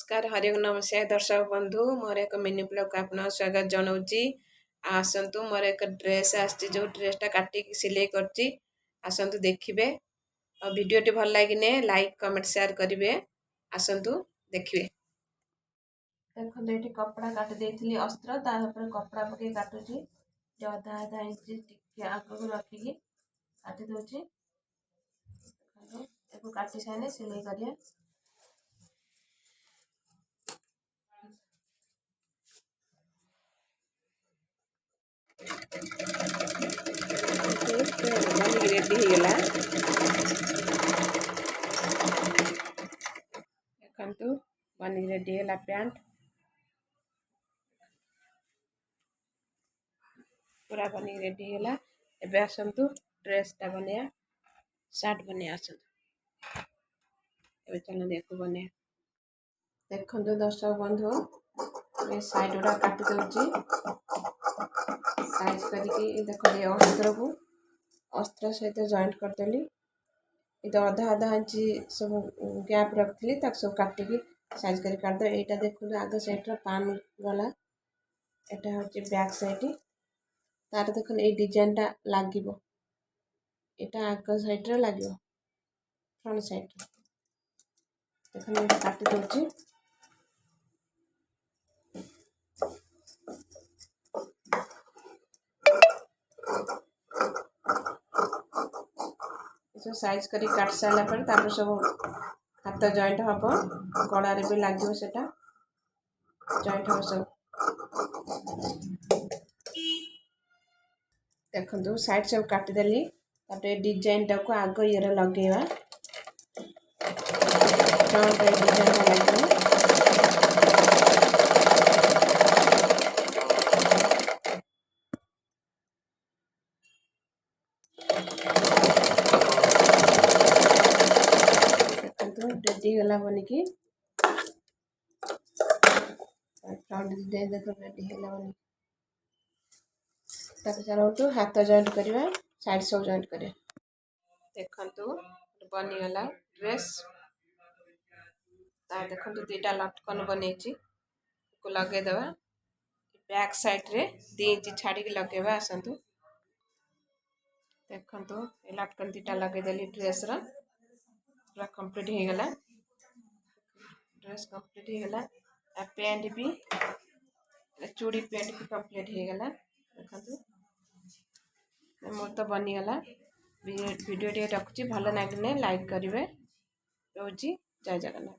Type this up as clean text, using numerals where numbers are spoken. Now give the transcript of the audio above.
नमस्कार हरिओम नमस्कार दर्शक बंधु मोर एक मिनी ब्लॉग को आपन स्वागत जनाऊँगी। आसतु मोर एक ड्रेस आसची जो ड्रेसटा काटिक सिलाई करची आसतु देखिबे और वीडियो टी भल लागिने लाइक कमेंट शेयर करिवे आसतु देखिबे। देखो एठी कपड़ा काट देइथिली अस्त्र ता ऊपर कपड़ा पके काटुची जे आधा आधा इंच टिके आगु रखिकी काटी दोची एको काटी साने सिलाई करिया। रेडी होगला देखु बनी रेडी है पैंट पूरा बनी रेडी है। एबे आसतु ड्रेसटा बनिया सार्ट बनिया आसतु एबे चलो देखो बनिया। देखो दर्शक बंधु ये साइड गुड़ा काटी दउची साइज करके देखो ये अस्त्र सहित जॉइंट करदेली ये अधा अधा इंची सब गैप रखी सब काटिकी साइज कर काट दे। यहाँ देखो आग साइड पान गला यहाँ हूँ बैक साइड तार देख ये डिजाइन टा लगे यहाँ आग साइड लगे फ्रंट साइड देख काटी दूसरी सब साइज करी काट सारा पर सब हाथ जॉइंट हम गलारे भी लगे से जॉइंट हम सब देखो साइड सब काटिदेली डिजाइन टा को आग ये लगेवा फ्रंट डिजाइन लगे रेडी गला बनिकी फ्रंट डिजाइन देख रेडी है बनी चलतु हाथ जॉइंट करवा साइड सब जॉइंट करें। देखु बनीगला ड्रेस देखो दीटा लटकन बनई लगेदेवा बैक साइड रे 2 इंच छाड़ी लगेवा आसतु देखो ये लटकन दीटा लगेदेली ड्रेस पूरा कंप्लीट हो गला ड्रेस कंप्लीट हो गला पैंट भी चूड़ी पैंट भी कंप्लीट हो गला देखो मोर तो बनीगला वीडियो टे रखुची भल लगे लाइक करेंगे रोजी जय जगन्नाथ।